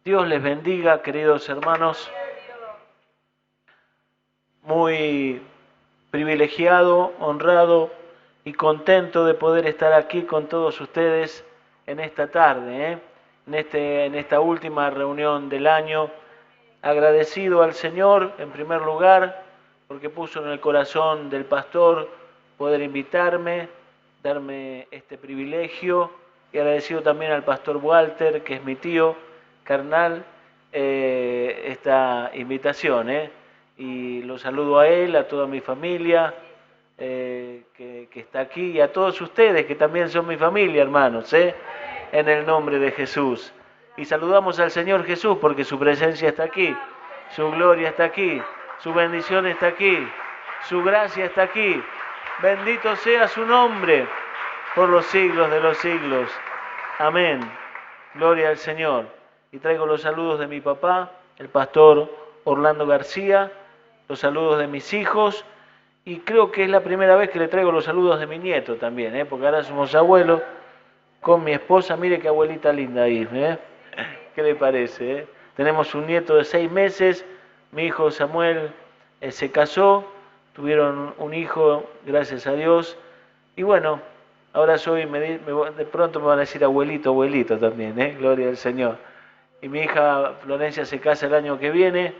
Dios les bendiga, queridos hermanos. Muy privilegiado, honrado y contento de poder estar aquí con todos ustedes en esta tarde, en esta última reunión del año. Agradecido al Señor, en primer lugar, porque puso en el corazón del pastor poder invitarme, darme este privilegio, y agradecido también al pastor Walter, que es mi tío carnal, esta invitación, y lo saludo a él, a toda mi familia que está aquí, y a todos ustedes que también son mi familia, hermanos, en el nombre de Jesús. Y saludamos al Señor Jesús porque su presencia está aquí, su gloria está aquí, su bendición está aquí, su gracia está aquí. Bendito sea su nombre por los siglos de los siglos. Amén. Gloria al Señor. Y traigo los saludos de mi papá, el pastor Orlando García, los saludos de mis hijos, y creo que es la primera vez que le traigo los saludos de mi nieto también, porque ahora somos abuelos con mi esposa. Mire qué abuelita linda ahí, ¿qué le parece? Tenemos un nieto de 6 meses, mi hijo Samuel se casó, tuvieron un hijo, gracias a Dios, y bueno, ahora de pronto me van a decir abuelito, abuelito también, gloria al Señor. Y mi hija Florencia se casa el año que viene,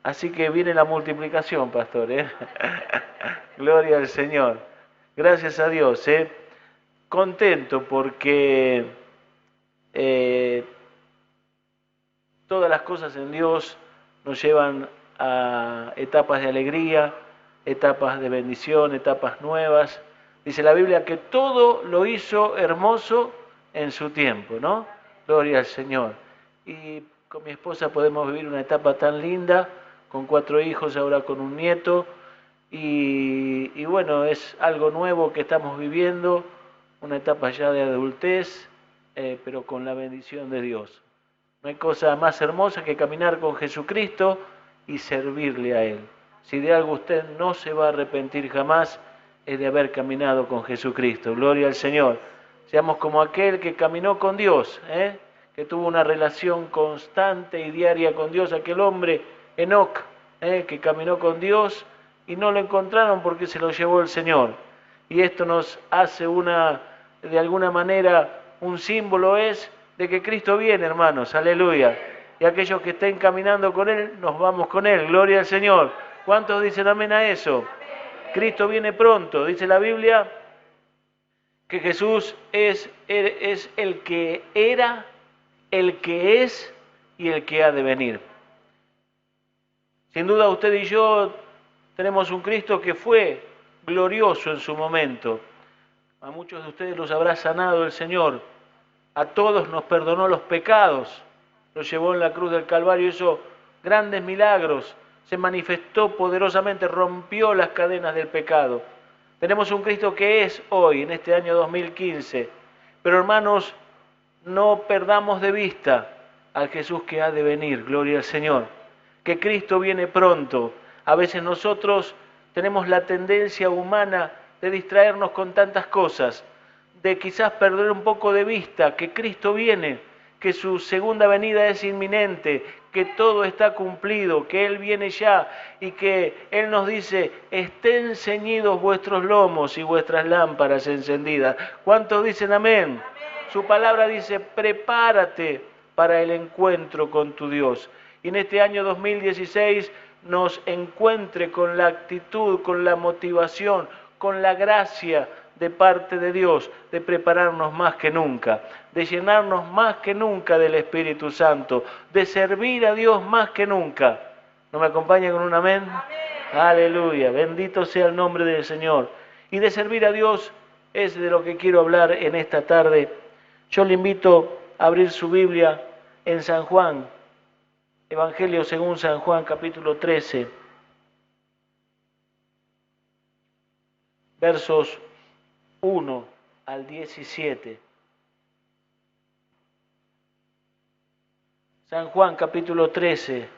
así que viene la multiplicación, pastor, Gloria al Señor. Gracias a Dios, Contento porque todas las cosas en Dios nos llevan a etapas de alegría, etapas de bendición, etapas nuevas. Dice la Biblia que todo lo hizo hermoso en su tiempo, ¿no? Gloria al Señor. Y con mi esposa podemos vivir una etapa tan linda, con 4 hijos, ahora con un nieto. Y bueno, es algo nuevo que estamos viviendo, una etapa ya de adultez, pero con la bendición de Dios. No hay cosa más hermosa que caminar con Jesucristo y servirle a Él. Si de algo usted no se va a arrepentir jamás, es de haber caminado con Jesucristo. Gloria al Señor. Seamos como aquel que caminó con Dios, que tuvo una relación constante y diaria con Dios, aquel hombre, Enoc, que caminó con Dios y no lo encontraron porque se lo llevó el Señor. Y esto nos hace de alguna manera, un símbolo es de que Cristo viene, hermanos, aleluya. Y aquellos que estén caminando con Él, nos vamos con Él, gloria al Señor. ¿Cuántos dicen amén a eso? Cristo viene pronto, dice la Biblia, que Jesús es el que era, el que es y el que ha de venir. Sin duda usted y yo tenemos un Cristo que fue glorioso en su momento. A muchos de ustedes los habrá sanado el Señor. A todos nos perdonó los pecados. Los llevó en la cruz del Calvario, hizo grandes milagros. Se manifestó poderosamente, rompió las cadenas del pecado. Tenemos un Cristo que es hoy, en este año 2015. Pero hermanos, no perdamos de vista al Jesús que ha de venir, gloria al Señor. Que Cristo viene pronto. A veces nosotros tenemos la tendencia humana de distraernos con tantas cosas, de quizás perder un poco de vista que Cristo viene, que su segunda venida es inminente, que todo está cumplido, que Él viene ya y que Él nos dice, estén ceñidos vuestros lomos y vuestras lámparas encendidas. ¿Cuántos dicen amén? Su palabra dice, prepárate para el encuentro con tu Dios. Y en este año 2016 nos encuentre con la actitud, con la motivación, con la gracia de parte de Dios, de prepararnos más que nunca, de llenarnos más que nunca del Espíritu Santo, de servir a Dios más que nunca. ¿No me acompaña con un amén? Amén. Aleluya, bendito sea el nombre del Señor. Y de servir a Dios es de lo que quiero hablar en esta tarde. Yo le invito a abrir su Biblia en San Juan, Evangelio según San Juan, capítulo 13, versos 1 al 17. San Juan, capítulo 13,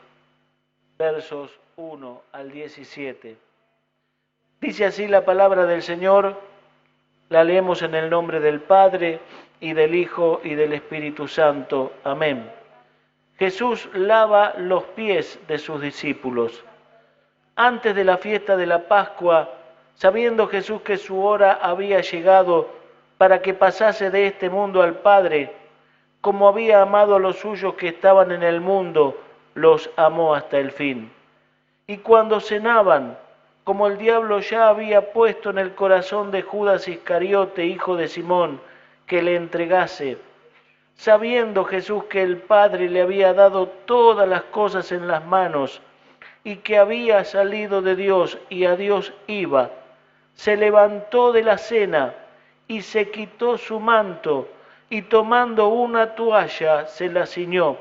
versos 1 al 17. Dice así la palabra del Señor, la leemos en el nombre del Padre, y del Hijo, y del Espíritu Santo. Amén. Jesús lava los pies de sus discípulos. Antes de la fiesta de la Pascua, sabiendo Jesús que su hora había llegado para que pasase de este mundo al Padre, como había amado a los suyos que estaban en el mundo, los amó hasta el fin. Y cuando cenaban, como el diablo ya había puesto en el corazón de Judas Iscariote, hijo de Simón, que le entregase, sabiendo Jesús que el Padre le había dado todas las cosas en las manos, y que había salido de Dios y a Dios iba, se levantó de la cena y se quitó su manto, y tomando una toalla se la ciñó.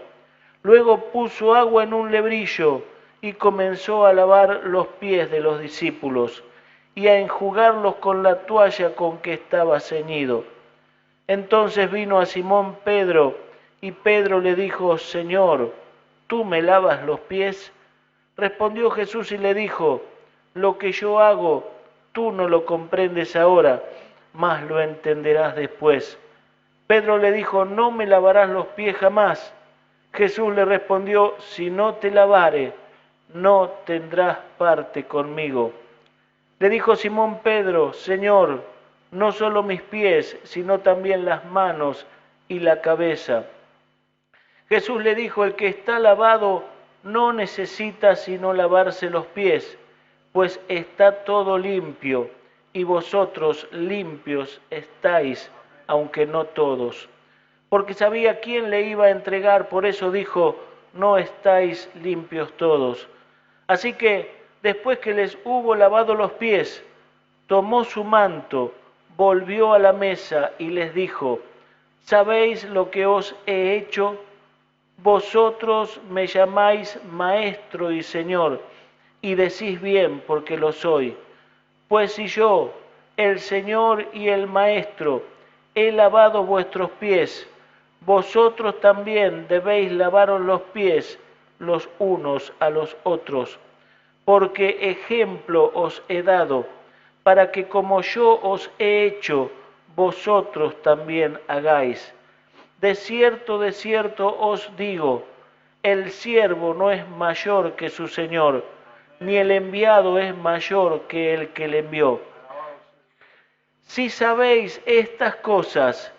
Luego puso agua en un lebrillo y comenzó a lavar los pies de los discípulos y a enjugarlos con la toalla con que estaba ceñido. Entonces vino a Simón Pedro, y Pedro le dijo: Señor, ¿tú me lavas los pies? Respondió Jesús y le dijo: lo que yo hago, tú no lo comprendes ahora, mas lo entenderás después. Pedro le dijo: no me lavarás los pies jamás. Jesús le respondió: si no te lavare, no tendrás parte conmigo. Le dijo Simón Pedro: Señor, no solo mis pies, sino también las manos y la cabeza. Jesús le dijo: el que está lavado no necesita sino lavarse los pies, pues está todo limpio, y vosotros limpios estáis, aunque no todos. Porque sabía quién le iba a entregar, por eso dijo: no estáis limpios todos. Así que, después que les hubo lavado los pies, tomó su manto, volvió a la mesa y les dijo: ¿sabéis lo que os he hecho? Vosotros me llamáis Maestro y Señor, y decís bien, porque lo soy. Pues si yo, el Señor y el Maestro, he lavado vuestros pies, vosotros también debéis lavaros los pies los unos a los otros, porque ejemplo os he dado, para que como yo os he hecho, vosotros también hagáis. De cierto os digo, el siervo no es mayor que su Señor, ni el enviado es mayor que el que le envió. Si sabéis estas cosas,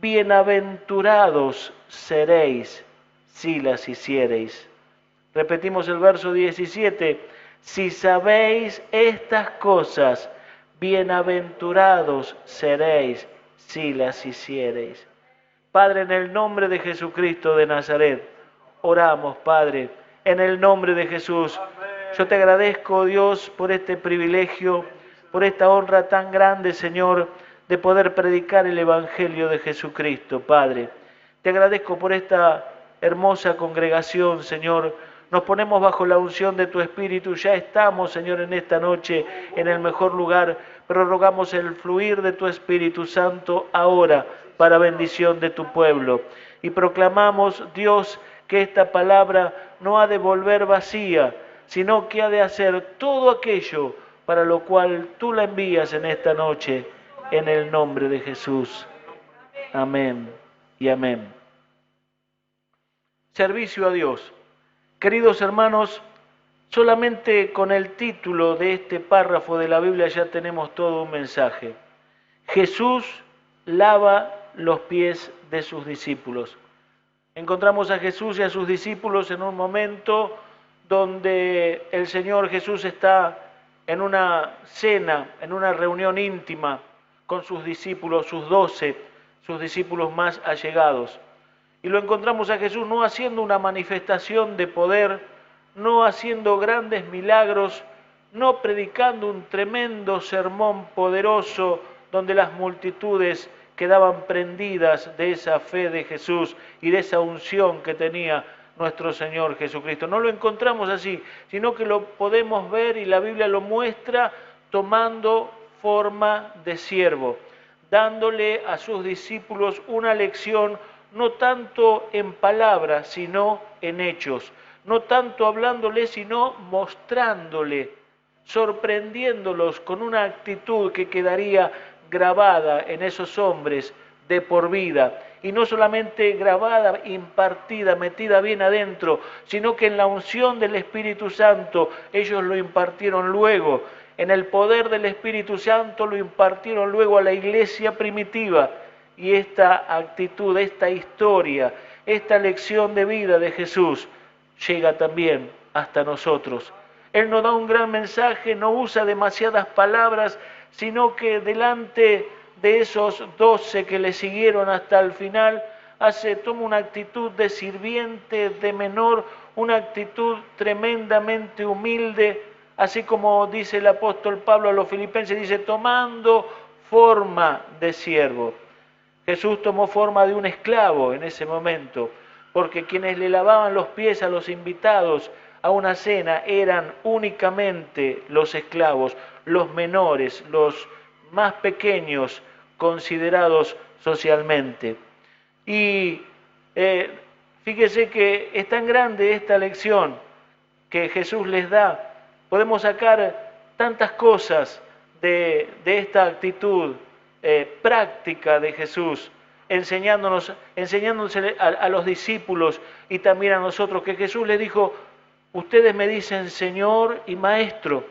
bienaventurados seréis si las hiciereis. Repetimos el verso 17. Si sabéis estas cosas, bienaventurados seréis si las hiciereis. Padre, en el nombre de Jesucristo de Nazaret, oramos, Padre, en el nombre de Jesús. Yo te agradezco, Dios, por este privilegio, por esta honra tan grande, Señor, de poder predicar el Evangelio de Jesucristo, Padre. Te agradezco por esta hermosa congregación, Señor. Nos ponemos bajo la unción de tu Espíritu. Ya estamos, Señor, en esta noche en el mejor lugar, pero rogamos el fluir de tu Espíritu Santo ahora para bendición de tu pueblo. Y proclamamos, Dios, que esta palabra no ha de volver vacía, sino que ha de hacer todo aquello para lo cual tú la envías en esta noche, en el nombre de Jesús. Amén y amén. Servicio a Dios. Queridos hermanos, solamente con el título de este párrafo de la Biblia ya tenemos todo un mensaje. Jesús lava los pies de sus discípulos. Encontramos a Jesús y a sus discípulos en un momento donde el Señor Jesús está en una cena, en una reunión íntima con sus discípulos, sus 12, sus discípulos más allegados. Y lo encontramos a Jesús no haciendo una manifestación de poder, no haciendo grandes milagros, no predicando un tremendo sermón poderoso donde las multitudes quedaban prendidas de esa fe de Jesús y de esa unción que tenía nuestro Señor Jesucristo. No lo encontramos así, sino que lo podemos ver y la Biblia lo muestra tomando forma de siervo, dándole a sus discípulos una lección no tanto en palabras, sino en hechos, no tanto hablándole, sino mostrándole, sorprendiéndolos con una actitud que quedaría grabada en esos hombres de por vida. Y no solamente grabada, impartida, metida bien adentro, sino que en la unción del Espíritu Santo ellos lo impartieron luego. En el poder del Espíritu Santo lo impartieron luego a la iglesia primitiva. Y esta actitud, esta historia, esta lección de vida de Jesús llega también hasta nosotros. Él nos da un gran mensaje, no usa demasiadas palabras, sino que delante de esos 12 que le siguieron hasta el final, toma una actitud de sirviente, de menor, una actitud tremendamente humilde, así como dice el apóstol Pablo a los filipenses, dice, tomando forma de siervo. Jesús tomó forma de un esclavo en ese momento, porque quienes le lavaban los pies a los invitados a una cena eran únicamente los esclavos, los menores, los más pequeños considerados socialmente. Y fíjese que es tan grande esta lección que Jesús les da. Podemos sacar tantas cosas de esta actitud práctica de Jesús, enseñándose a los discípulos y también a nosotros, que Jesús les dijo, ustedes me dicen Señor y Maestro,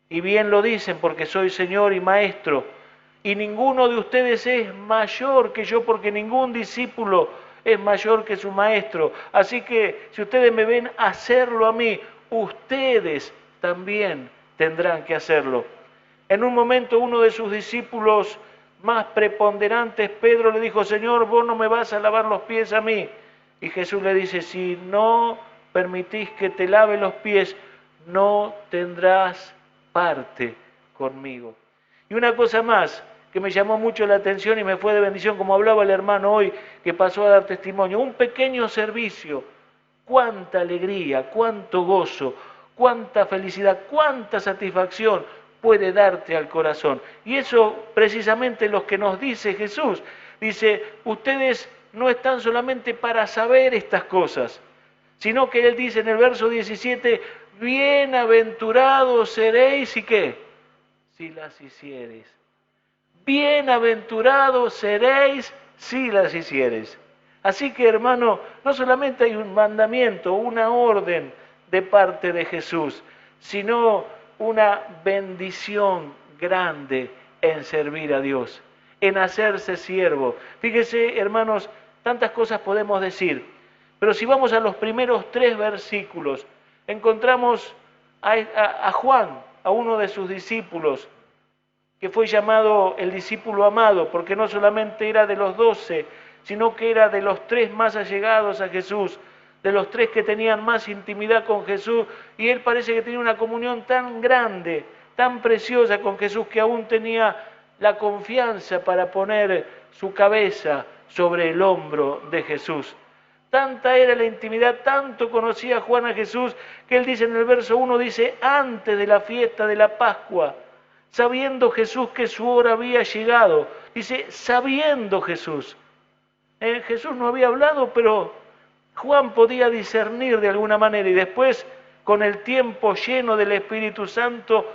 y bien lo dicen porque soy Señor y Maestro, y ninguno de ustedes es mayor que yo, porque ningún discípulo es mayor que su Maestro. Así que si ustedes me ven hacerlo a mí, ustedes también tendrán que hacerlo. En un momento uno de sus discípulos más preponderantes, Pedro, le dijo, Señor, vos no me vas a lavar los pies a mí. Y Jesús le dice, si no permitís que te lave los pies, no tendrás parte conmigo. Y una cosa más que me llamó mucho la atención y me fue de bendición, como hablaba el hermano hoy que pasó a dar testimonio, un pequeño servicio, cuánta alegría, cuánto gozo, cuánta felicidad, cuánta satisfacción puede darte al corazón. Y eso precisamente lo que nos dice Jesús. Dice, ustedes no están solamente para saber estas cosas, sino que Él dice en el verso 17, bienaventurados seréis, ¿y qué? Si las hiciereis. Bienaventurados seréis si las hiciereis. Así que, hermano, no solamente hay un mandamiento, una orden de parte de Jesús, sino una bendición grande en servir a Dios, en hacerse siervo. Fíjese, hermanos, tantas cosas podemos decir, pero si vamos a los primeros 3 versículos, encontramos a Juan, a uno de sus discípulos, que fue llamado el discípulo amado, porque no solamente era de los 12, sino que era de los 3 más allegados a Jesús, de los 3 que tenían más intimidad con Jesús, y él parece que tenía una comunión tan grande, tan preciosa con Jesús, que aún tenía la confianza para poner su cabeza sobre el hombro de Jesús. Tanta era la intimidad, tanto conocía Juan a Jesús, que él dice en el verso 1, dice, antes de la fiesta de la Pascua, sabiendo Jesús que su hora había llegado, dice, sabiendo Jesús. Jesús no había hablado, pero Juan podía discernir de alguna manera, y después, con el tiempo lleno del Espíritu Santo,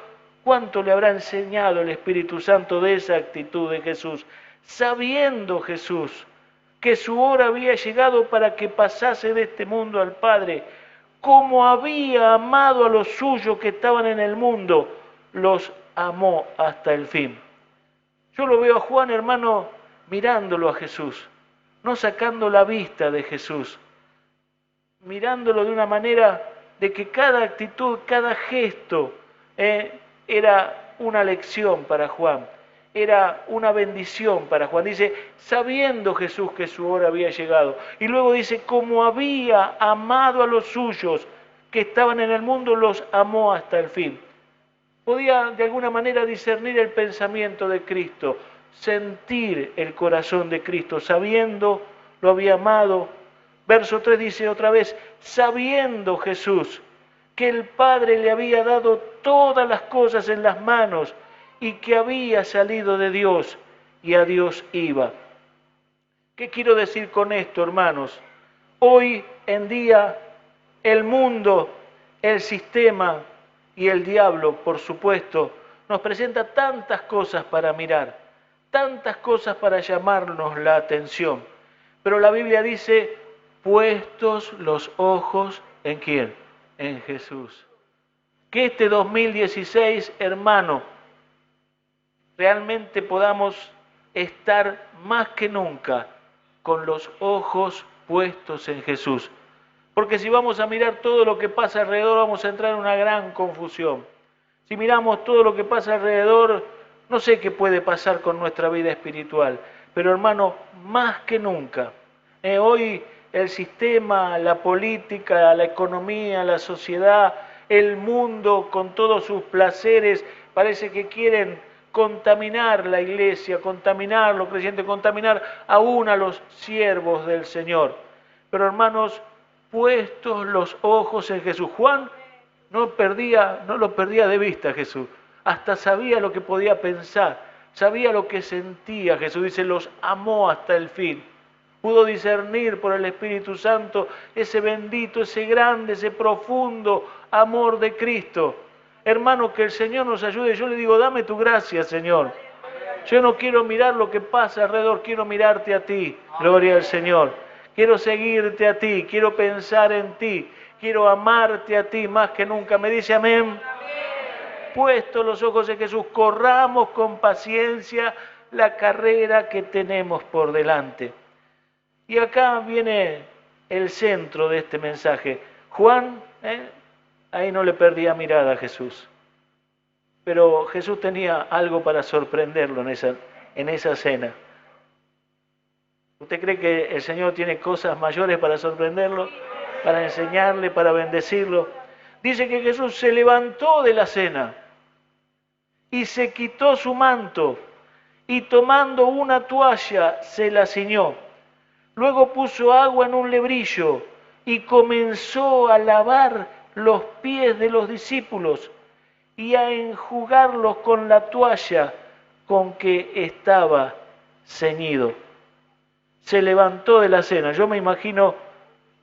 ¿cuánto le habrá enseñado el Espíritu Santo de esa actitud de Jesús? Sabiendo Jesús que su hora había llegado para que pasase de este mundo al Padre, como había amado a los suyos que estaban en el mundo, los amó hasta el fin. Yo lo veo a Juan, hermano, mirándolo a Jesús, no sacando la vista de Jesús, mirándolo de una manera de que cada actitud, cada gesto era una lección para Juan, era una bendición para Juan. Dice, sabiendo Jesús que su hora había llegado. Y luego dice, como había amado a los suyos que estaban en el mundo, los amó hasta el fin. Podía de alguna manera discernir el pensamiento de Cristo, sentir el corazón de Cristo, sabiendo lo había amado. Verso 3 dice otra vez, sabiendo Jesús que el Padre le había dado todas las cosas en las manos y que había salido de Dios y a Dios iba. ¿Qué quiero decir con esto, hermanos? Hoy en día el mundo, el sistema y el diablo, por supuesto, nos presenta tantas cosas para mirar, tantas cosas para llamarnos la atención. Pero la Biblia dice, puestos los ojos ¿en quién? En Jesús. Que este 2016, hermano, realmente podamos estar más que nunca con los ojos puestos en Jesús. Porque si vamos a mirar todo lo que pasa alrededor, vamos a entrar en una gran confusión. Si miramos todo lo que pasa alrededor, no sé qué puede pasar con nuestra vida espiritual. Pero hermano, más que nunca, hoy el sistema, la política, la economía, la sociedad, el mundo con todos sus placeres, parece que quieren contaminar la iglesia, contaminar los creyentes, contaminar aún a los siervos del Señor. Pero hermanos, puestos los ojos en Jesús. Juan no lo perdía de vista a Jesús. Hasta sabía lo que podía pensar, sabía lo que sentía Jesús. Dice, los amó hasta el fin. Pudo discernir por el Espíritu Santo ese bendito, ese grande, ese profundo amor de Cristo. Hermano, que el Señor nos ayude. Yo le digo, dame tu gracia, Señor. Yo no quiero mirar lo que pasa alrededor, quiero mirarte a ti. Gloria al Señor. Quiero seguirte a ti, quiero pensar en ti, quiero amarte a ti más que nunca. ¿Me dice amén? Puestos los ojos en Jesús, corramos con paciencia la carrera que tenemos por delante. Y acá viene el centro de este mensaje. Juan, ahí no le perdía mirada a Jesús. Pero Jesús tenía algo para sorprenderlo en esa cena. ¿Usted cree que el Señor tiene cosas mayores para sorprenderlo, para enseñarle, para bendecirlo? Dice que Jesús se levantó de la cena y se quitó su manto y tomando una toalla se la ciñó. Luego puso agua en un lebrillo y comenzó a lavar los pies de los discípulos y a enjugarlos con la toalla con que estaba ceñido. Se levantó de la cena. Yo me imagino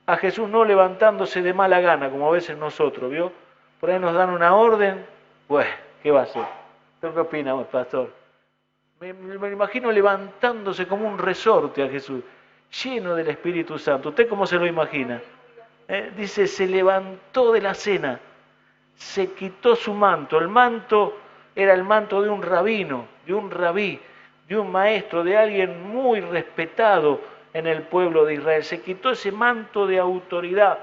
a Jesús no levantándose de mala gana, como a veces nosotros, ¿vio? Por ahí nos dan una orden, pues, ¿qué va a hacer? ¿Qué opina, pastor? Me imagino levantándose como un resorte a Jesús, lleno del Espíritu Santo. ¿Usted cómo se lo imagina? Dice, se levantó de la cena, se quitó su manto. El manto era el manto de un rabino, de un rabí, de un maestro, de alguien muy respetado en el pueblo de Israel. Se quitó ese manto de autoridad,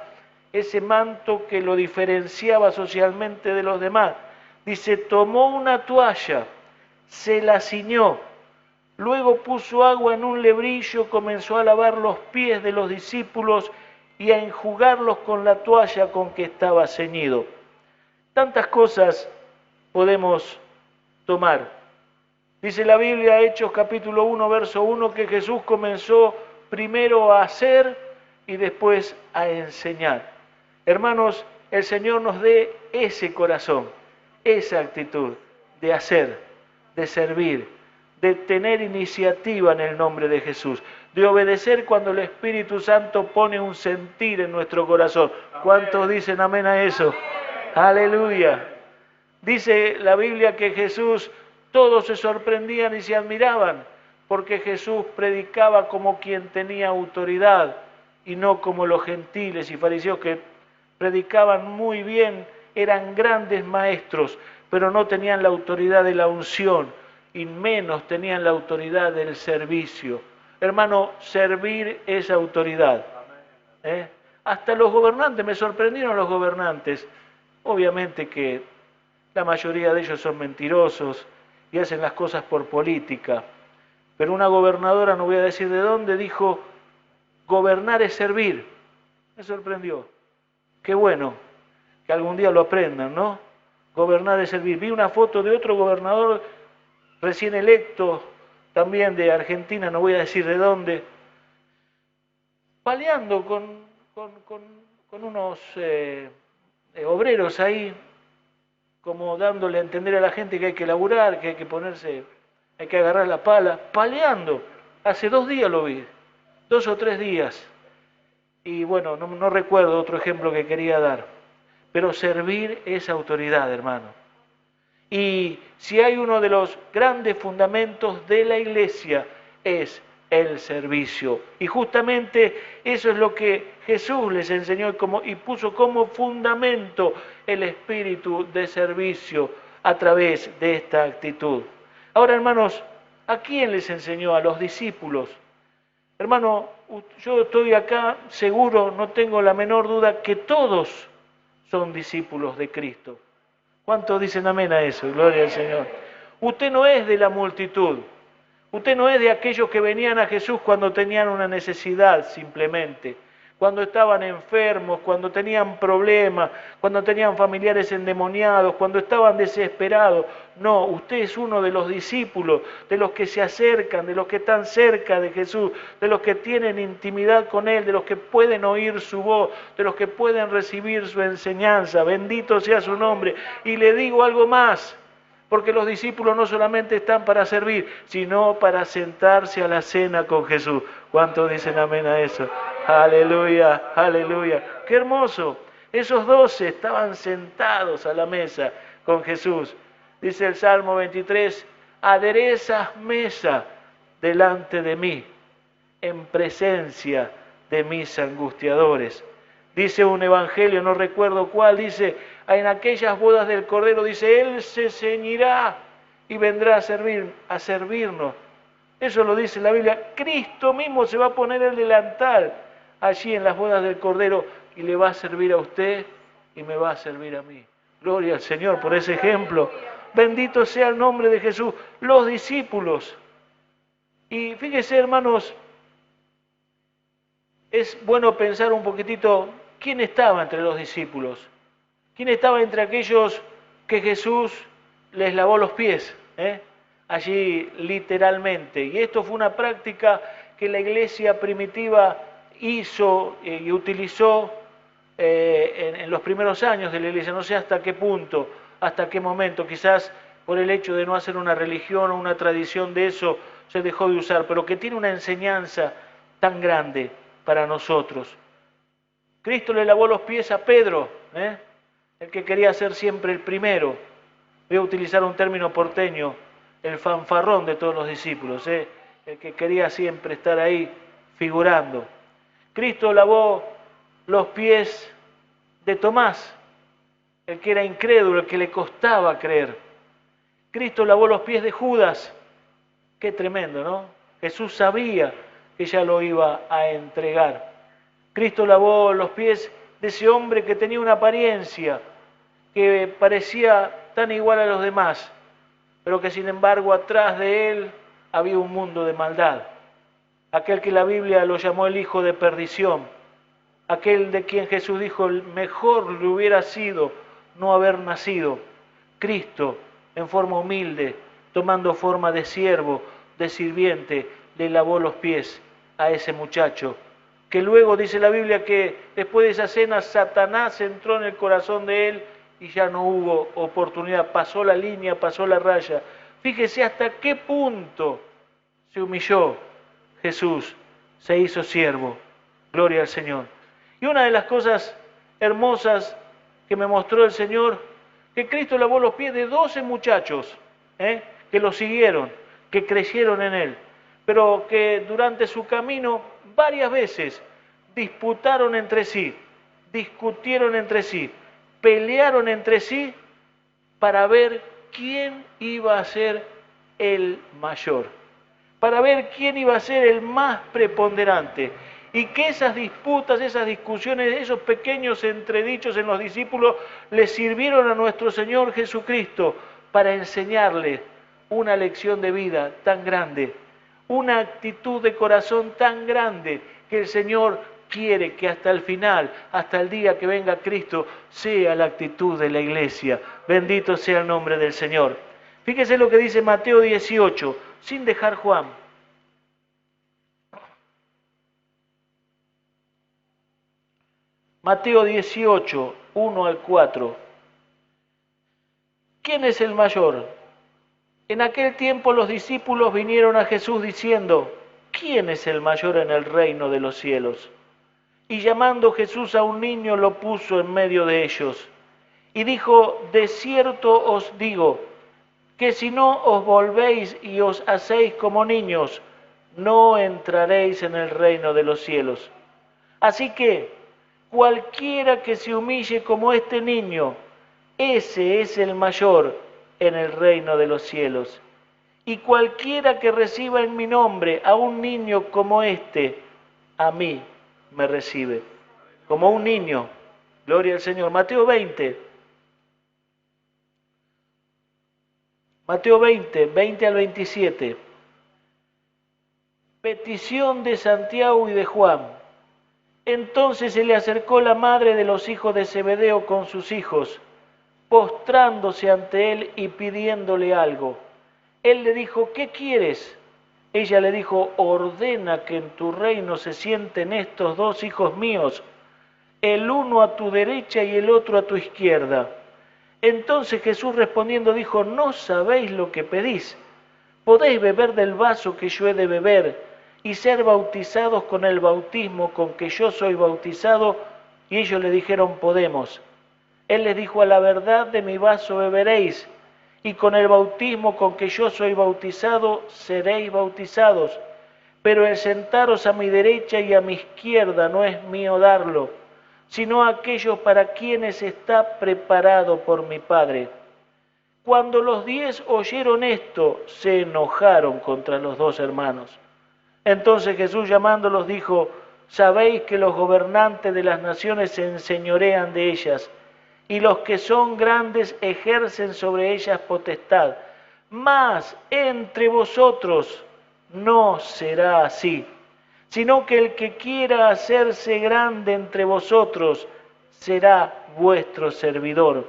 ese manto que lo diferenciaba socialmente de los demás. Dice, tomó una toalla, se la ciñó, luego puso agua en un lebrillo, comenzó a lavar los pies de los discípulos y a enjugarlos con la toalla con que estaba ceñido. Tantas cosas podemos tomar. Dice la Biblia, Hechos capítulo 1, verso 1, que Jesús comenzó primero a hacer y después a enseñar. Hermanos, el Señor nos dé ese corazón, esa actitud de hacer, de servir, de tener iniciativa en el nombre de Jesús, de obedecer cuando el Espíritu Santo pone un sentir en nuestro corazón. ¿Cuántos dicen amén a eso? Aleluya. Dice la Biblia que Jesús, todos se sorprendían y se admiraban, porque Jesús predicaba como quien tenía autoridad y no como los gentiles y fariseos que predicaban muy bien, eran grandes maestros, pero no tenían la autoridad de la unción y menos tenían la autoridad del servicio. Hermano, servir es autoridad. Hasta los gobernantes, me sorprendieron los gobernantes. Obviamente que la mayoría de ellos son mentirosos y hacen las cosas por política. Pero una gobernadora, no voy a decir de dónde, dijo, gobernar es servir. Me sorprendió. Qué bueno que algún día lo aprendan, ¿no? Gobernar es servir. Vi una foto de otro gobernador recién electo, también de Argentina, no voy a decir de dónde, peleando con unos obreros ahí, como dándole a entender a la gente que hay que laburar, que hay que ponerse, hay que agarrar la pala, paleando. Hace 2 días lo vi, 2 o 3 días. Y bueno, no recuerdo otro ejemplo que quería dar. Pero servir es autoridad, hermano. Y si hay uno de los grandes fundamentos de la iglesia, es el servicio. Y justamente eso es lo que Jesús les enseñó y puso como fundamento el espíritu de servicio a través de esta actitud. Ahora, hermanos, ¿a quién les enseñó? A los discípulos. Hermano, yo estoy acá seguro, no tengo la menor duda, que todos son discípulos de Cristo. ¿Cuántos dicen amén a eso? Gloria al Señor. Usted no es de la multitud. Usted no es de aquellos que venían a Jesús cuando tenían una necesidad simplemente, cuando estaban enfermos, cuando tenían problemas, cuando tenían familiares endemoniados, cuando estaban desesperados. No, usted es uno de los discípulos, de los que se acercan, de los que están cerca de Jesús, de los que tienen intimidad con Él, de los que pueden oír su voz, de los que pueden recibir su enseñanza. Bendito sea su nombre. Y le digo algo más. Porque los discípulos no solamente están para servir, sino para sentarse a la cena con Jesús. ¿Cuántos dicen amén a eso? Aleluya, aleluya. ¡Qué hermoso! Esos 12 estaban sentados a la mesa con Jesús. Dice el Salmo 23, aderezas mesa delante de mí, en presencia de mis angustiadores. Dice un evangelio, no recuerdo cuál, dice, en aquellas bodas del Cordero, dice, Él se ceñirá y vendrá a servirnos. Eso lo dice la Biblia. Cristo mismo se va a poner el delantal allí en las bodas del Cordero y le va a servir a usted y me va a servir a mí. Gloria al Señor por ese ejemplo. Bendito sea el nombre de Jesús. Los discípulos. Y fíjese, hermanos, es bueno pensar un poquitito, ¿quién estaba entre los discípulos? ¿Quién estaba entre aquellos que Jesús les lavó los pies? Allí literalmente. Y esto fue una práctica que la iglesia primitiva hizo y utilizó en los primeros años de la iglesia. No sé hasta qué punto, hasta qué momento. Quizás por el hecho de no hacer una religión o una tradición de eso se dejó de usar, pero que tiene una enseñanza tan grande para nosotros. Cristo le lavó los pies a Pedro, el que quería ser siempre el primero. Voy a utilizar un término porteño, el fanfarrón de todos los discípulos, el que quería siempre estar ahí figurando. Cristo lavó los pies de Tomás, el que era incrédulo, el que le costaba creer. Cristo lavó los pies de Judas. Qué tremendo, ¿no? Jesús sabía que ya lo iba a entregar. Cristo lavó los pies de ese hombre que tenía una apariencia que parecía tan igual a los demás, pero que sin embargo atrás de él había un mundo de maldad. Aquel que la Biblia lo llamó el hijo de perdición, aquel de quien Jesús dijo, mejor le hubiera sido no haber nacido. Cristo, en forma humilde, tomando forma de siervo, de sirviente, le lavó los pies a ese muchacho, que luego dice la Biblia que después de esa cena Satanás entró en el corazón de él y ya no hubo oportunidad, pasó la línea, pasó la raya. Fíjese hasta qué punto se humilló Jesús, se hizo siervo. Gloria al Señor. Y una de las cosas hermosas que me mostró el Señor, que Cristo lavó los pies de 12 muchachos, que lo siguieron, que creyeron en Él, pero que durante su camino varias veces disputaron entre sí, discutieron entre sí, pelearon entre sí para ver quién iba a ser el mayor, para ver quién iba a ser el más preponderante. Y que esas disputas, esas discusiones, esos pequeños entredichos en los discípulos les sirvieron a nuestro Señor Jesucristo para enseñarles una lección de vida tan grande, una actitud de corazón tan grande que el Señor quiere que hasta el final, hasta el día que venga Cristo, sea la actitud de la iglesia. Bendito sea el nombre del Señor. Fíjese lo que dice Mateo 18, sin dejar Juan. Mateo 18, 1 al 4. ¿Quién es el mayor? En aquel tiempo los discípulos vinieron a Jesús diciendo, ¿quién es el mayor en el reino de los cielos? Y llamando Jesús a un niño lo puso en medio de ellos. Y dijo, de cierto os digo, que si no os volvéis y os hacéis como niños, no entraréis en el reino de los cielos. Así que cualquiera que se humille como este niño, ese es el mayor en el reino de los cielos. Y cualquiera que reciba en mi nombre a un niño como este, a mí me recibe. Como un niño. Gloria al Señor. Mateo 20. Mateo 20, 20 al 27. Petición de Santiago y de Juan. Entonces se le acercó la madre de los hijos de Zebedeo con sus hijos, postrándose ante él y pidiéndole algo. Él le dijo, ¿qué quieres? Ella le dijo, ordena que en tu reino se sienten estos dos hijos míos, el uno a tu derecha y el otro a tu izquierda. Entonces Jesús respondiendo dijo, no sabéis lo que pedís. ¿Podéis beber del vaso que yo he de beber y ser bautizados con el bautismo con que yo soy bautizado? Y ellos le dijeron, podemos. Él les dijo, a la verdad de mi vaso beberéis, y con el bautismo con que yo soy bautizado seréis bautizados. Pero el sentaros a mi derecha y a mi izquierda no es mío darlo, sino a aquellos para quienes está preparado por mi Padre. Cuando los 10 oyeron esto, se enojaron contra los dos hermanos. Entonces Jesús llamándolos dijo, sabéis que los gobernantes de las naciones se enseñorean de ellas, y los que son grandes ejercen sobre ellas potestad. Mas entre vosotros no será así, sino que el que quiera hacerse grande entre vosotros será vuestro servidor.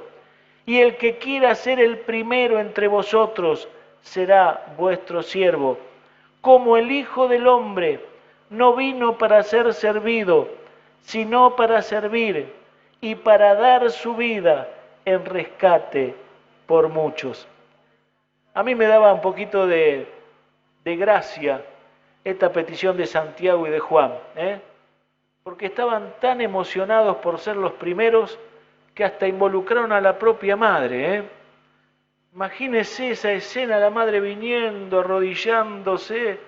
Y el que quiera ser el primero entre vosotros será vuestro siervo. Como el Hijo del Hombre no vino para ser servido, sino para servir y para dar su vida en rescate por muchos. A mí me daba un poquito de gracia esta petición de Santiago y de Juan, porque estaban tan emocionados por ser los primeros que hasta involucraron a la propia madre. Imagínese esa escena, la madre viniendo, arrodillándose,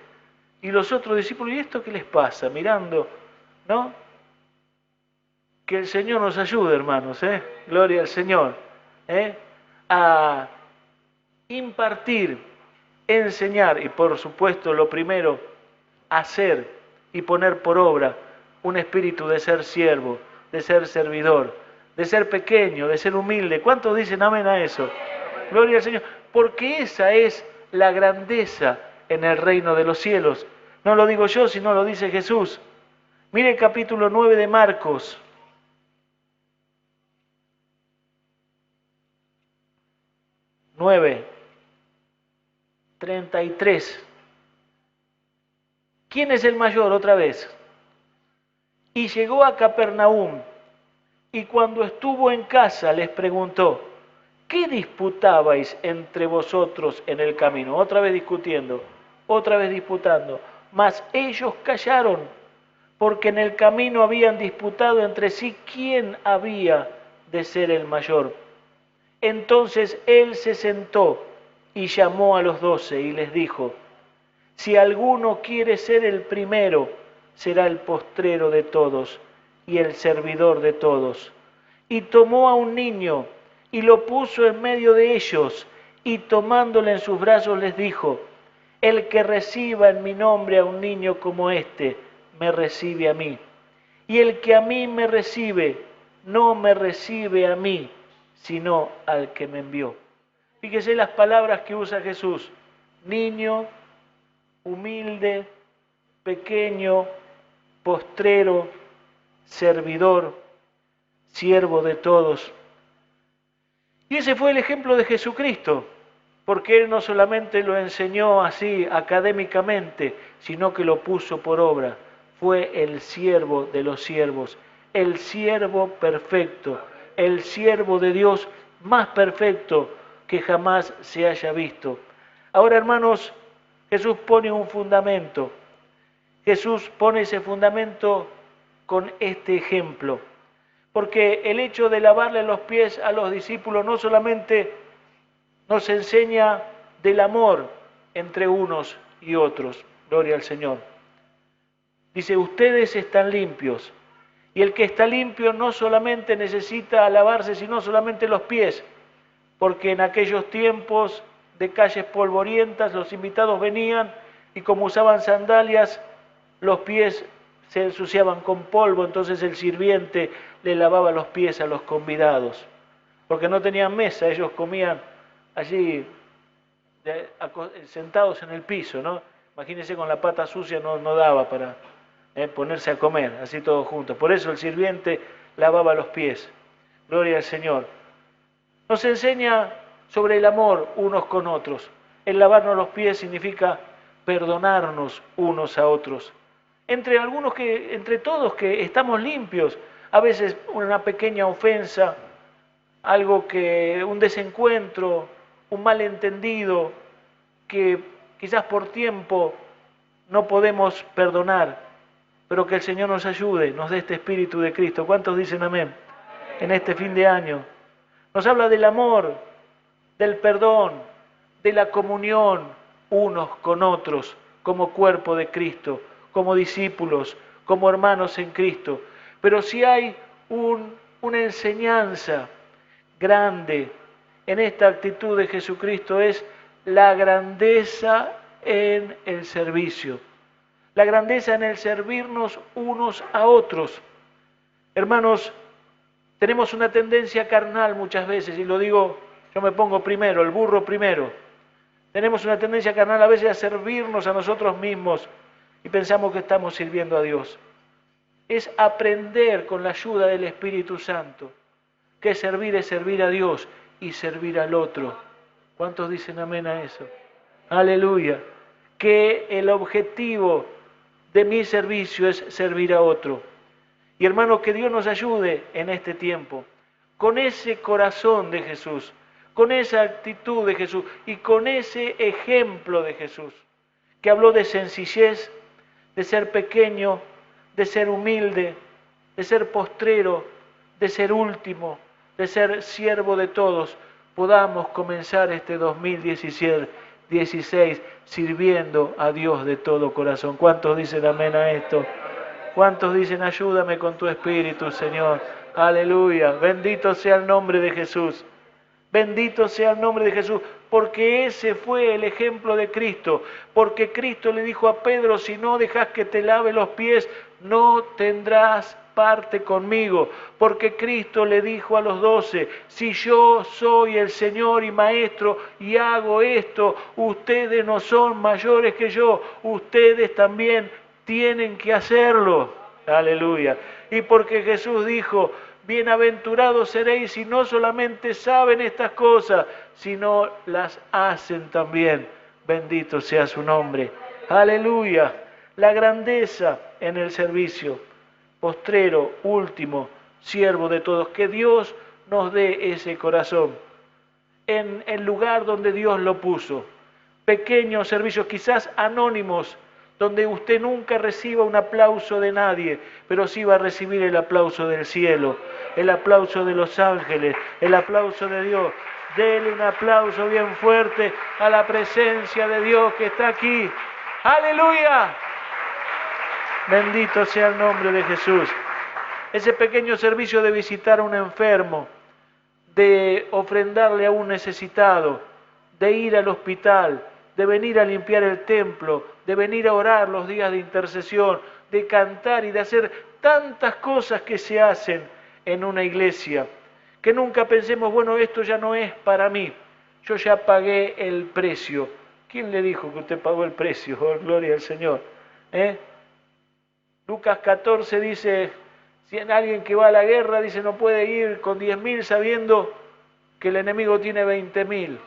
y los otros discípulos, ¿y esto qué les pasa? Mirando, ¿no? Que el Señor nos ayude, hermanos, gloria al Señor, a impartir, enseñar y por supuesto lo primero, hacer y poner por obra un espíritu de ser siervo, de ser servidor, de ser pequeño, de ser humilde. ¿Cuántos dicen amén a eso? Gloria al Señor, porque esa es la grandeza en el reino de los cielos. No lo digo yo, sino lo dice Jesús. Mire el capítulo 9 de Marcos. 9, 33. ¿Quién es el mayor otra vez? Y llegó a Capernaum, y cuando estuvo en casa les preguntó, ¿qué disputabais entre vosotros en el camino? Otra vez discutiendo, otra vez disputando. Mas ellos callaron, porque en el camino habían disputado entre sí quién había de ser el mayor. Entonces él se sentó y llamó a los 12 y les dijo, si alguno quiere ser el primero, será el postrero de todos y el servidor de todos. Y tomó a un niño y lo puso en medio de ellos, y tomándole en sus brazos les dijo, el que reciba en mi nombre a un niño como este, me recibe a mí. Y el que a mí me recibe, no me recibe a mí, sino al que me envió. Fíjese las palabras que usa Jesús. Niño, humilde, pequeño, postrero, servidor, siervo de todos. Y ese fue el ejemplo de Jesucristo, porque Él no solamente lo enseñó así académicamente, sino que lo puso por obra. Fue el siervo de los siervos, el siervo perfecto, el siervo de Dios más perfecto que jamás se haya visto. Ahora, hermanos, Jesús pone un fundamento. Jesús pone ese fundamento con este ejemplo. Porque el hecho de lavarle los pies a los discípulos no solamente nos enseña del amor entre unos y otros. Gloria al Señor. Dice, ustedes están limpios. Y el que está limpio no solamente necesita lavarse, sino solamente los pies, porque en aquellos tiempos de calles polvorientas los invitados venían y como usaban sandalias, los pies se ensuciaban con polvo, entonces el sirviente le lavaba los pies a los convidados, porque no tenían mesa, ellos comían allí sentados en el piso, ¿no? Imagínense, con la pata sucia no daba para ponerse a comer, así todos juntos. Por eso el sirviente lavaba los pies. Gloria al Señor. Nos enseña sobre el amor unos con otros. El lavarnos los pies significa perdonarnos unos a otros. Entre todos que estamos limpios, a veces una pequeña ofensa, un desencuentro, un malentendido, que quizás por tiempo no podemos perdonar, pero que el Señor nos ayude, nos dé este Espíritu de Cristo. ¿Cuántos dicen amén? En este fin de año. Nos habla del amor, del perdón, de la comunión unos con otros, como cuerpo de Cristo, como discípulos, como hermanos en Cristo. Pero si hay una enseñanza grande en esta actitud de Jesucristo, es la grandeza en el servicio. La grandeza en el servirnos unos a otros. Hermanos, tenemos una tendencia carnal muchas veces, y lo digo, yo me pongo primero, el burro primero. Tenemos una tendencia carnal a veces a servirnos a nosotros mismos y pensamos que estamos sirviendo a Dios. Es aprender con la ayuda del Espíritu Santo que servir es servir a Dios y servir al otro. ¿Cuántos dicen amén a eso? Aleluya. Que el objetivo de mi servicio es servir a otro. Y hermanos, que Dios nos ayude en este tiempo, con ese corazón de Jesús, con esa actitud de Jesús y con ese ejemplo de Jesús, que habló de sencillez, de ser pequeño, de ser humilde, de ser postrero, de ser último, de ser siervo de todos. Podamos comenzar este 2016 sirviendo a Dios de todo corazón. ¿Cuántos dicen amén a esto? ¿Cuántos dicen ayúdame con tu Espíritu, Señor? Aleluya. Bendito sea el nombre de Jesús. Bendito sea el nombre de Jesús, porque ese fue el ejemplo de Cristo. Porque Cristo le dijo a Pedro, si no dejas que te lave los pies, no tendrás parte conmigo. Porque Cristo le dijo a los 12, si yo soy el Señor y Maestro y hago esto, ustedes no son mayores que yo, ustedes también tienen que hacerlo. Aleluya. Y porque Jesús dijo, bienaventurados seréis si no solamente saben estas cosas, sino las hacen también. Bendito sea su nombre. Aleluya. La grandeza en el servicio. Postrero, último, siervo de todos. Que Dios nos dé ese corazón en el lugar donde Dios lo puso. Pequeños servicios, quizás anónimos, donde usted nunca reciba un aplauso de nadie, pero sí va a recibir el aplauso del cielo, el aplauso de los ángeles, el aplauso de Dios. Dele un aplauso bien fuerte a la presencia de Dios que está aquí. ¡Aleluya! Bendito sea el nombre de Jesús. Ese pequeño servicio de visitar a un enfermo, de ofrendarle a un necesitado, de ir al hospital, de venir a limpiar el templo, de venir a orar los días de intercesión, de cantar y de hacer tantas cosas que se hacen en una iglesia, que nunca pensemos, bueno, esto ya no es para mí, yo ya pagué el precio. ¿Quién le dijo que usted pagó el precio? Oh, gloria al Señor. Lucas 14 dice, si hay alguien que va a la guerra, dice, no puede ir con 10.000 sabiendo que el enemigo tiene 20.000.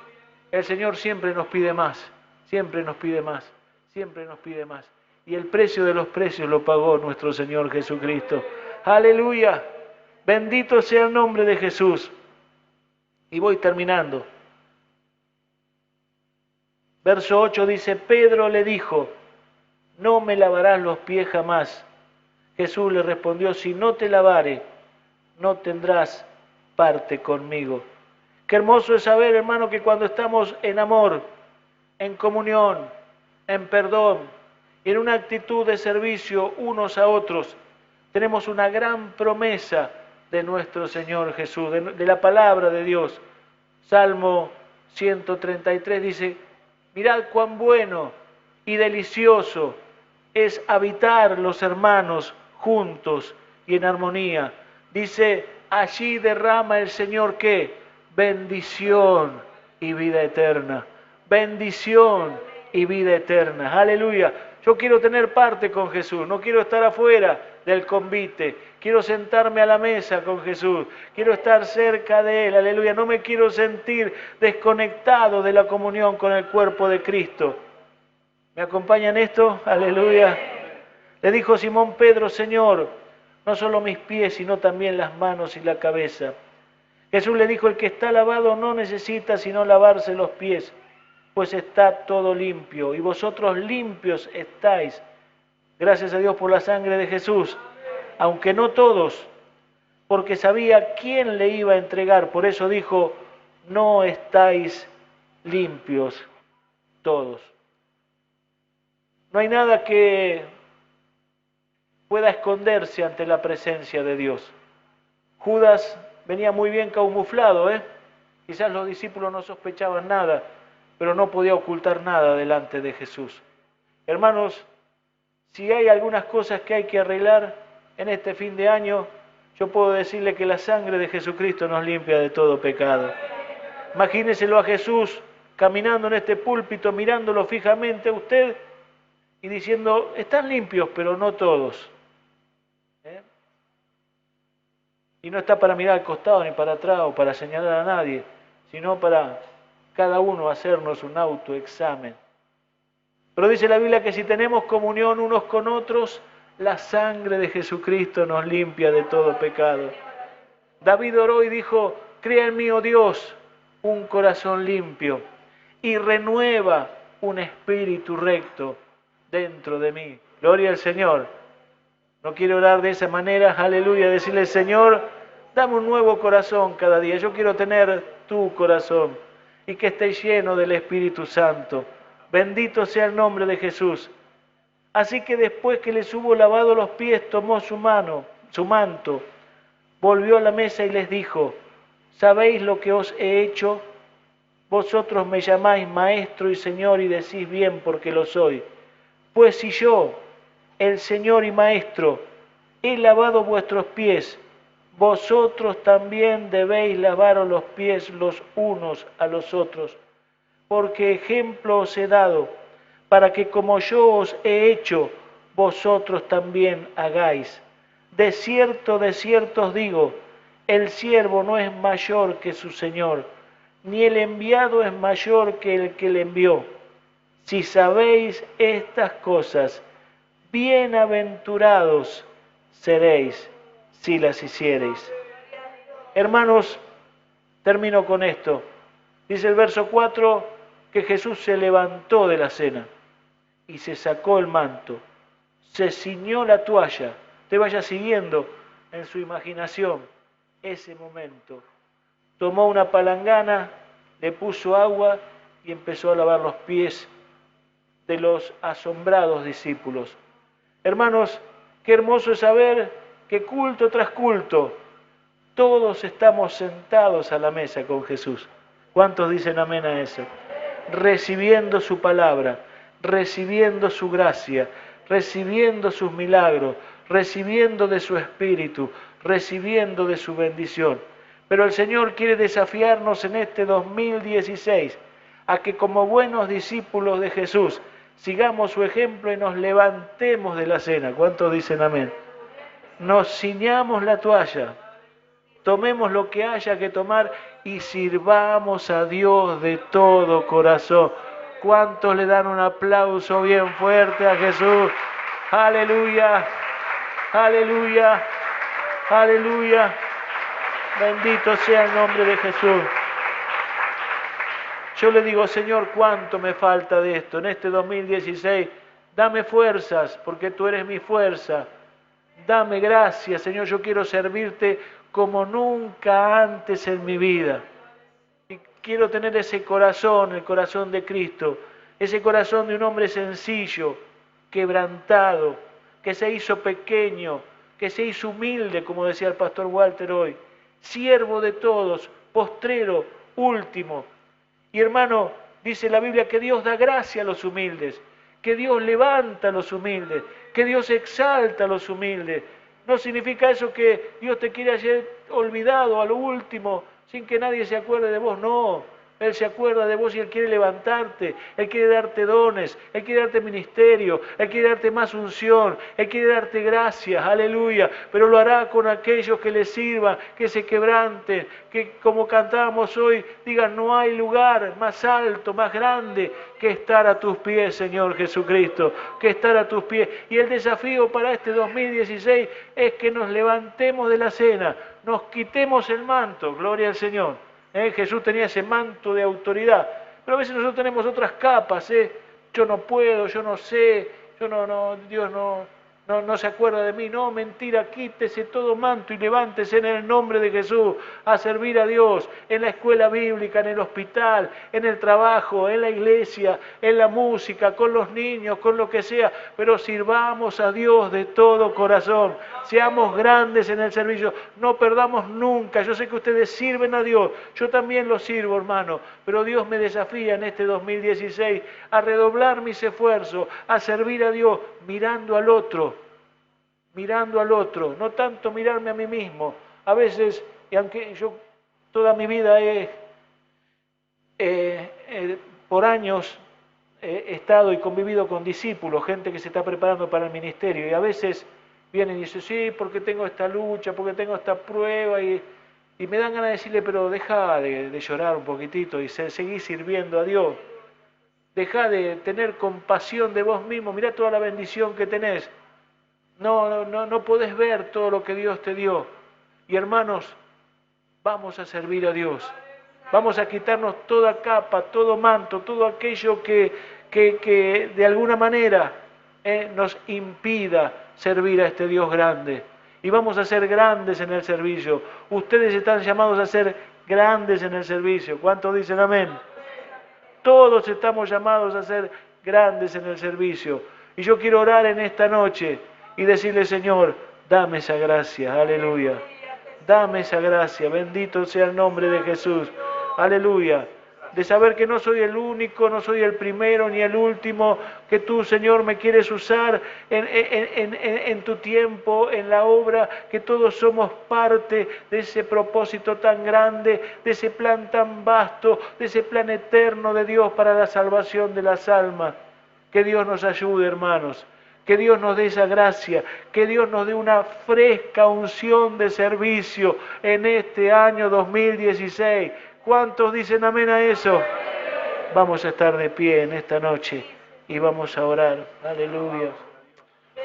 El Señor siempre nos pide más, siempre nos pide más, siempre nos pide más. Y el precio de los precios lo pagó nuestro Señor Jesucristo. ¡Aleluya! Bendito sea el nombre de Jesús. Y voy terminando. Verso 8 dice, Pedro le dijo, no me lavarás los pies jamás. Jesús le respondió, si no te lavare, no tendrás parte conmigo. Qué hermoso es saber, hermano, que cuando estamos en amor, en comunión, en perdón, en una actitud de servicio unos a otros. Tenemos una gran promesa de nuestro Señor Jesús, de la palabra de Dios. Salmo 133 dice, mirad cuán bueno y delicioso es habitar los hermanos juntos y en armonía. Dice, allí derrama el Señor ¿qué? Bendición y vida eterna. Bendición y vida eterna. Aleluya. Yo quiero tener parte con Jesús, no quiero estar afuera del convite, quiero sentarme a la mesa con Jesús, quiero estar cerca de Él, aleluya, no me quiero sentir desconectado de la comunión con el cuerpo de Cristo. ¿Me acompañan esto? Aleluya. Le dijo Simón Pedro, Señor, no solo mis pies, sino también las manos y la cabeza. Jesús le dijo, el que está lavado no necesita sino lavarse los pies, pues está todo limpio, y vosotros limpios estáis. Gracias a Dios por la sangre de Jesús, aunque no todos, porque sabía quién le iba a entregar. Por eso dijo, no estáis limpios todos. No hay nada que pueda esconderse ante la presencia de Dios. Judas venía muy bien camuflado, Quizás los discípulos no sospechaban nada, pero no podía ocultar nada delante de Jesús. Hermanos, si hay algunas cosas que hay que arreglar en este fin de año, yo puedo decirle que la sangre de Jesucristo nos limpia de todo pecado. Imagíneselo a Jesús caminando en este púlpito, mirándolo fijamente a usted y diciendo, están limpios, pero no todos. Y no está para mirar al costado ni para atrás o para señalar a nadie, sino para cada uno hacernos un autoexamen. Pero dice la Biblia que si tenemos comunión unos con otros, la sangre de Jesucristo nos limpia de todo pecado. David oró y dijo, crea en mí, oh Dios, un corazón limpio y renueva un espíritu recto dentro de mí. Gloria al Señor. No quiero orar de esa manera, aleluya, decirle, Señor, dame un nuevo corazón cada día. Yo quiero tener tu corazón y que esté lleno del Espíritu Santo. Bendito sea el nombre de Jesús. Así que después que les hubo lavado los pies, tomó su manto, volvió a la mesa y les dijo, ¿sabéis lo que os he hecho? Vosotros me llamáis Maestro y Señor y decís bien porque lo soy. Pues si yo, el Señor y Maestro, he lavado vuestros pies, vosotros también debéis lavaros los pies los unos a los otros, porque ejemplo os he dado, para que como yo os he hecho, vosotros también hagáis. De cierto os digo, el siervo no es mayor que su Señor, ni el enviado es mayor que el que le envió. Si sabéis estas cosas, bienaventurados seréis si las hiciereis. Hermanos, termino con esto. Dice el verso 4 que Jesús se levantó de la cena y se sacó el manto, se ciñó la toalla. Usted vaya siguiendo en su imaginación ese momento. Tomó una palangana, le puso agua y empezó a lavar los pies de los asombrados discípulos. Hermanos, qué hermoso es saber que culto tras culto, todos estamos sentados a la mesa con Jesús. ¿Cuántos dicen amén a eso? Recibiendo su palabra, recibiendo su gracia, recibiendo sus milagros, recibiendo de su espíritu, recibiendo de su bendición. Pero el Señor quiere desafiarnos en este 2016 a que como buenos discípulos de Jesús sigamos su ejemplo y nos levantemos de la cena. ¿Cuántos dicen amén? Nos ciñamos la toalla, tomemos lo que haya que tomar y sirvamos a Dios de todo corazón. ¿Cuántos le dan un aplauso bien fuerte a Jesús? Aleluya, aleluya, aleluya. Bendito sea el nombre de Jesús. Yo le digo, Señor, ¿cuánto me falta de esto? En este 2016, dame fuerzas, porque tú eres mi fuerza. Dame gracias, Señor, yo quiero servirte como nunca antes en mi vida. Y quiero tener ese corazón, el corazón de Cristo, ese corazón de un hombre sencillo, quebrantado, que se hizo pequeño, que se hizo humilde, como decía el pastor Walter hoy, siervo de todos, postrero, último. Y hermano, dice la Biblia que Dios da gracia a los humildes, que Dios levanta a los humildes, que Dios exalta a los humildes. No significa eso que Dios te quiere hacer olvidado a lo último, sin que nadie se acuerde de vos, no. Él se acuerda de vos y Él quiere levantarte, Él quiere darte dones, Él quiere darte ministerio, Él quiere darte más unción, Él quiere darte gracias, aleluya, pero lo hará con aquellos que le sirvan, que se quebranten, que como cantábamos hoy, digan, no hay lugar más alto, más grande que estar a tus pies, Señor Jesucristo, que estar a tus pies. Y el desafío para este 2016 es que nos levantemos de la cena, nos quitemos el manto, gloria al Señor. Jesús tenía ese manto de autoridad, pero a veces nosotros tenemos otras capas, yo no puedo, yo no sé, Dios no se acuerda de mí, no, mentira, quítese todo manto y levántese en el nombre de Jesús a servir a Dios, en la escuela bíblica, en el hospital, en el trabajo, en la iglesia, en la música, con los niños, con lo que sea, pero sirvamos a Dios de todo corazón, seamos grandes en el servicio, no perdamos nunca, yo sé que ustedes sirven a Dios, yo también lo sirvo, hermano, pero Dios me desafía en este 2016 a redoblar mis esfuerzos, a servir a Dios, mirando al otro, no tanto mirarme a mí mismo. A veces, y aunque yo toda mi vida por años he estado y convivido con discípulos, gente que se está preparando para el ministerio, y a veces vienen y dicen, sí, porque tengo esta lucha, porque tengo esta prueba, y me dan ganas de decirle, pero deja de llorar un poquitito y seguí sirviendo a Dios. Deja de tener compasión de vos mismo, mirá toda la bendición que tenés. No podés ver todo lo que Dios te dio. Y hermanos, vamos a servir a Dios. Vamos a quitarnos toda capa, todo manto, todo aquello que de alguna manera nos impida servir a este Dios grande. Y vamos a ser grandes en el servicio. Ustedes están llamados a ser grandes en el servicio. ¿Cuántos dicen amén? Todos estamos llamados a ser grandes en el servicio. Y yo quiero orar en esta noche y decirle, Señor, dame esa gracia, aleluya. Dame esa gracia, bendito sea el nombre de Jesús, aleluya. De saber que no soy el único, no soy el primero ni el último, que tú, Señor, me quieres usar en tu tiempo, en la obra, que todos somos parte de ese propósito tan grande, de ese plan tan vasto, de ese plan eterno de Dios para la salvación de las almas. Que Dios nos ayude, hermanos. Que Dios nos dé esa gracia, que Dios nos dé una fresca unción de servicio en este año 2016. ¿Cuántos dicen amén a eso? Vamos a estar de pie en esta noche y vamos a orar. Aleluya,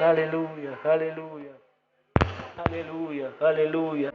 aleluya, aleluya, aleluya, aleluya.